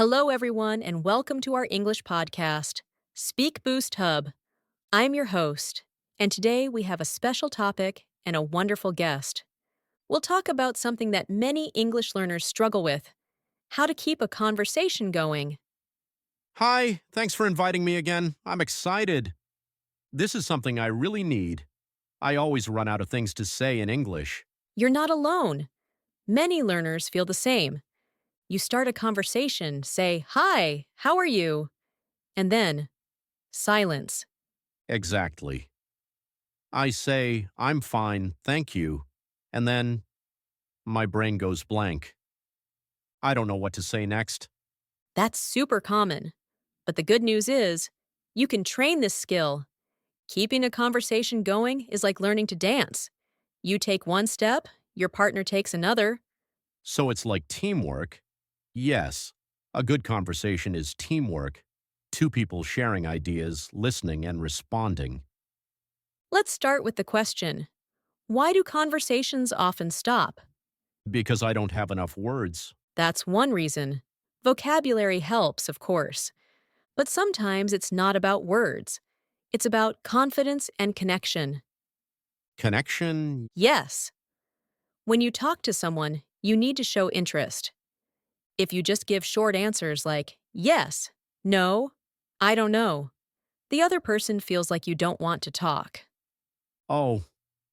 Hello, everyone, and welcome to our English podcast, Speak Boost Hub. I'm your host, and today we have a special topic and a wonderful guest. We'll talk about something that many English learners struggle with: how to keep a conversation going. Hi, thanks for inviting me again. I'm excited. This is something I really need. I always run out of things to say in English. You're not alone. Many learners feel the same. You start a conversation, say, "Hi, how are you?" And then, silence. Exactly. I say, I'm fine, thank you, and then my brain goes blank. I don't know what to say next. That's super common. But the good news is, you can train this skill. Keeping a conversation going is like learning to dance. You take one step, your partner takes another. So it's like teamwork. Yes, a good conversation is teamwork. Two people sharing ideas, listening, and responding. Let's start with the question: why do conversations often stop? Because I don't have enough words. That's one reason. Vocabulary helps, of course. But sometimes it's not about words. It's about confidence and connection. Connection? Yes, when you talk to someone, you need to show interest. If you just give short answers like, yes, no, I don't know, the other person feels like you don't want to talk. Oh,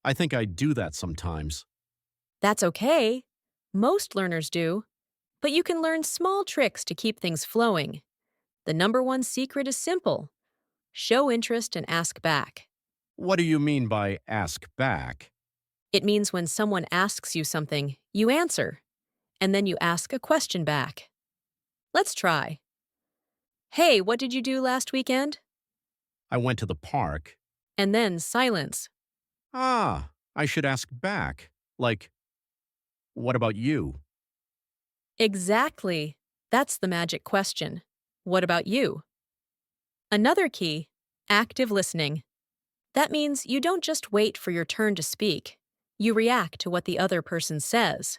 I think I do that sometimes. That's okay. Most learners do. But you can learn small tricks to keep things flowing. The number one secret is simple: show interest and ask back. What do you mean by ask back? It means when someone asks you something, you answer, and then you ask a question back. Let's try. Hey, what did you do last weekend? I went to the park. And then silence. I should ask back. Like, what about you? Exactly. That's the magic question. What about you? Another key: active listening. That means you don't just wait for your turn to speak. You react to what the other person says.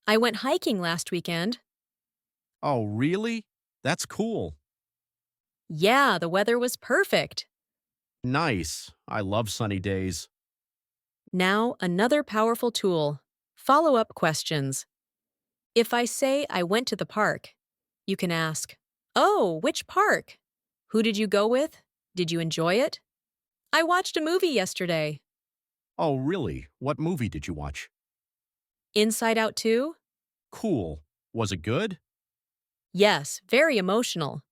I went hiking last weekend. Oh, really? That's cool. Yeah, the weather was perfect. Nice. I love sunny days. Now, another powerful tool: follow up questions. If I say I went to the park, you can ask, "Oh, which park? Who did you go with? Did you enjoy it?" "I watched a movie yesterday." Oh, really? What movie did you watch? Inside Out 2? Cool. Was it good? Yes, very emotional.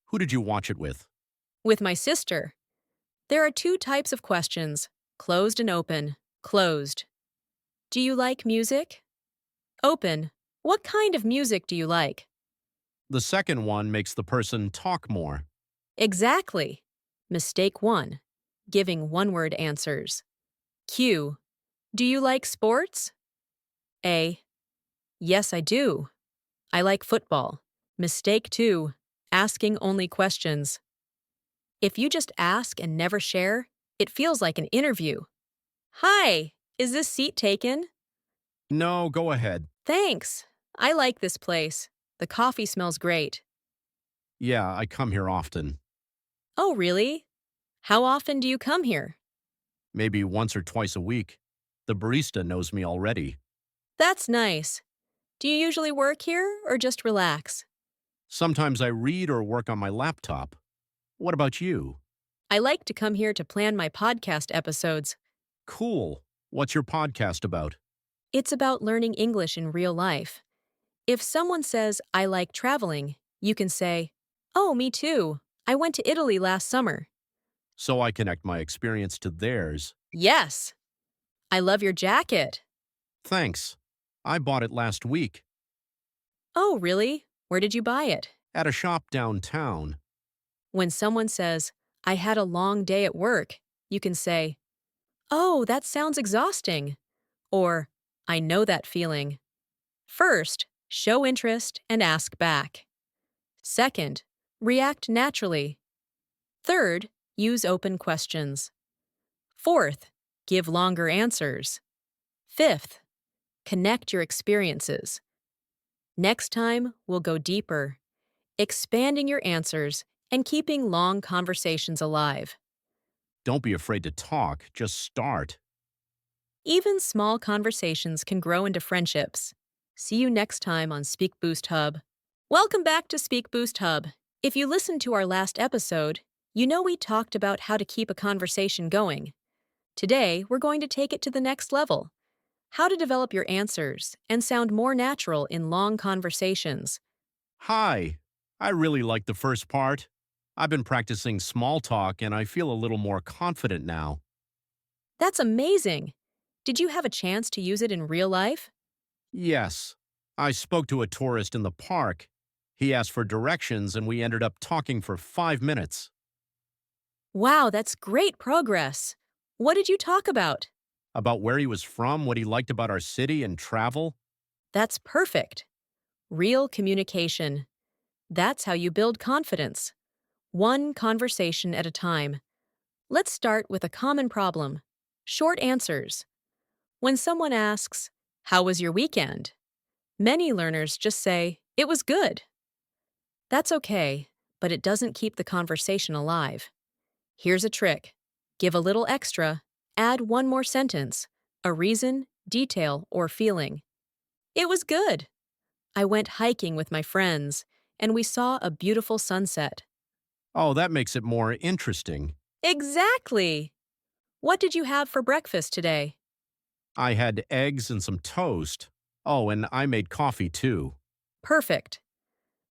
Who did you watch it with? With my sister. There are two types of questions: closed and open. Closed: do you like music? Open: what kind of music do you like? The second one makes the person talk more. Exactly. Mistake 1: giving one-word answers. Q: do you like sports? A: yes, I do. I like football. Mistake 2: asking only questions. If you just ask and never share, it feels like an interview. "Hi, is this seat taken?" No, go ahead. "Thanks. I like this place. The coffee smells great." Yeah, I come here often. "Oh, really? How often do you come here?" Maybe once or twice a week. The barista knows me already. "That's nice. Do you usually work here or just relax?" Sometimes I read or work on my laptop. What about you? "I like to come here to plan my podcast episodes." Cool. What's your podcast about? It's about learning English in real life. If someone says, "I like traveling," you can say, "Oh, me too. I went to Italy last summer." So I connect my experience to theirs. "Yes. I love your jacket." Thanks. I bought it last week "Oh, really? Where did you buy it?" at a shop downtown. When someone says, "I had a long day at work," you can say, "Oh, that sounds exhausting." Or, "I know that feeling." First, show interest and ask back. Second, react naturally. Third, use open questions. Fourth, give longer answers. Fifth, connect your experiences. Next time, we'll go deeper, expanding your answers and keeping long conversations alive. Don't be afraid to talk, just start. Even small conversations can grow into friendships. See you next time on Speak Boost Hub. Welcome back to Speak Boost Hub. If you listened to our last episode, you know we talked about how to keep a conversation going. Today, we're going to take it to the next level. How to develop your answers and sound more natural in long conversations. Hi. I really like the first part. I've been practicing small talk and I feel a little more confident now. That's amazing! Did you have a chance to use it in real life? Yes. I spoke to a tourist in the park. He asked for directions and we ended up talking for 5 minutes. Wow, that's great progress! What did you talk about? About where he was from, what he liked about our city, and travel. That's perfect. Real communication. That's how you build confidence. One conversation at a time. Let's start with a common problem. Short answers. When someone asks, "How was your weekend?" many learners just say, "It was good." That's okay, but it doesn't keep the conversation alive. Here's a trick. Give a little extra, add one more sentence, a reason, detail, or feeling. It was good. I went hiking with my friends, and we saw a beautiful sunset. Oh, that makes it more interesting. Exactly! What did you have for breakfast today? I had eggs and some toast. Oh, and I made coffee too. Perfect.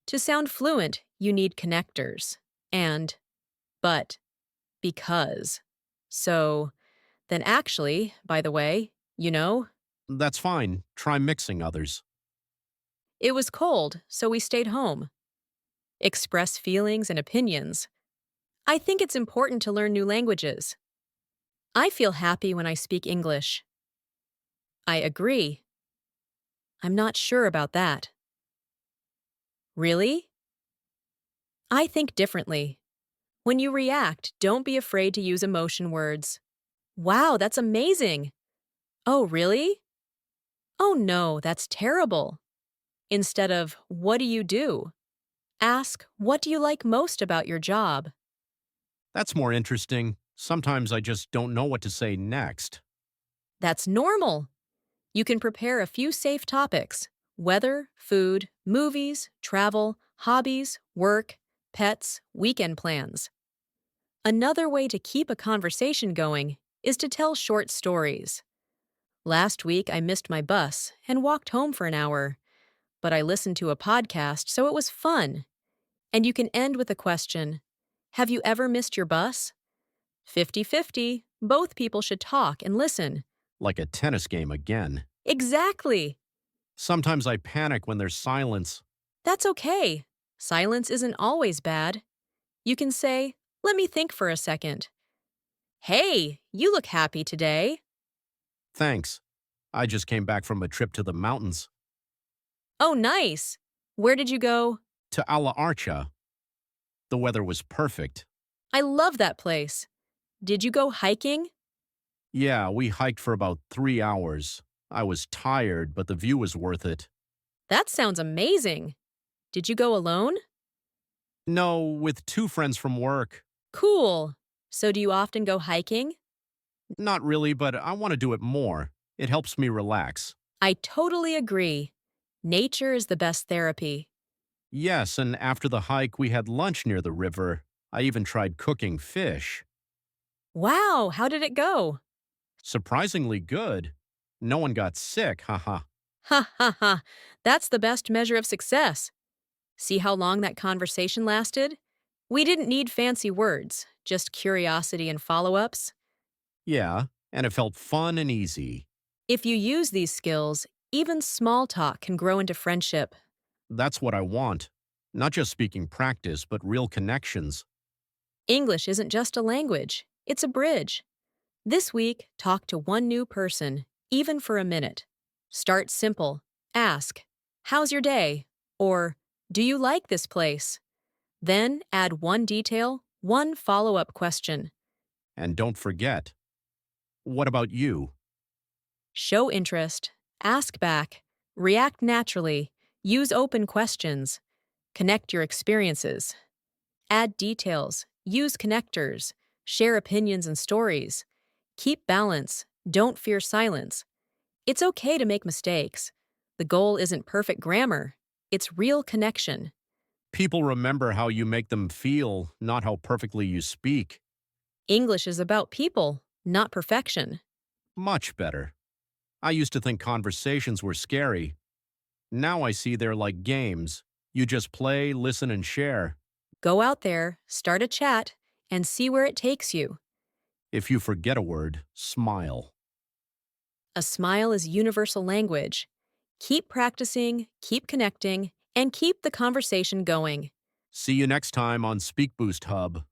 To sound fluent, you need connectors. And, but, because. So, then actually, by the way, That's fine. Try mixing others. it was cold, so we stayed home. Express feelings and opinions. I think it's important to learn new languages. I feel happy when I speak English. I agree. I'm not sure about that. Really? I think differently. When you react, don't be afraid to use emotion words. Wow, that's amazing. Oh, really? Oh no, that's terrible. Instead of, what do you do? Ask, what do you like most about your job? That's more interesting. Sometimes I just don't know what to say next. That's normal. You can prepare a few safe topics: weather, food, movies, travel, hobbies, work, pets, weekend plans. Another way to keep a conversation going is to tell short stories. Last week, I missed my bus and walked home for an hour, but I listened to a podcast, so it was fun. And you can end with a question. Have you ever missed your bus? 50-50. Both people should talk and listen. Like a tennis game again. Exactly. Sometimes I panic when there's silence. That's okay. Silence isn't always bad. You can say, "Let me think for a second." Hey, you look happy today. Thanks. I just came back from a trip to the mountains. Oh, nice. Where did you go? To Ala Archa. The weather was perfect. I love that place. Did you go hiking? Yeah, we hiked for about 3 hours. I was tired, but the view was worth it. That sounds amazing. Did you go alone? No, with two friends from work. Cool. So do you often go hiking? Not really, but I want to do it more. It helps me relax. I totally agree. Nature is the best therapy. Yes, and after the hike, we had lunch near the river. I even tried cooking fish. Wow, how did it go? Surprisingly good. No one got sick, haha. Ha ha ha. That's the best measure of success. See how long that conversation lasted? We didn't need fancy words, just curiosity and follow ups. Yeah, and it felt fun and easy. If you use these skills, even small talk can grow into friendship. That's what I want. Not just speaking practice, but real connections. English isn't just a language, it's a bridge. This week, talk to one new person, even for a minute. Start simple. Ask, "How's your day?" Or, "Do you like this place?" Then add one detail, one follow up question. And don't forget, what about you? Show interest, ask back, react naturally. Use open questions. Connect your experiences. Add details. Use connectors. Share opinions and stories. Keep balance. Don't fear silence. It's okay to make mistakes. The goal isn't perfect grammar, it's real connection. People remember how you make them feel, not how perfectly you speak. English is about people, not perfection. Much better. I used to think conversations were scary. Now I see they're like games. You just play, listen, and share. Go out there, start a chat, and see where it takes you. If you forget a word, smile. A smile is universal language. Keep practicing, keep connecting, and keep the conversation going. See you next time on Speak Boost Hub.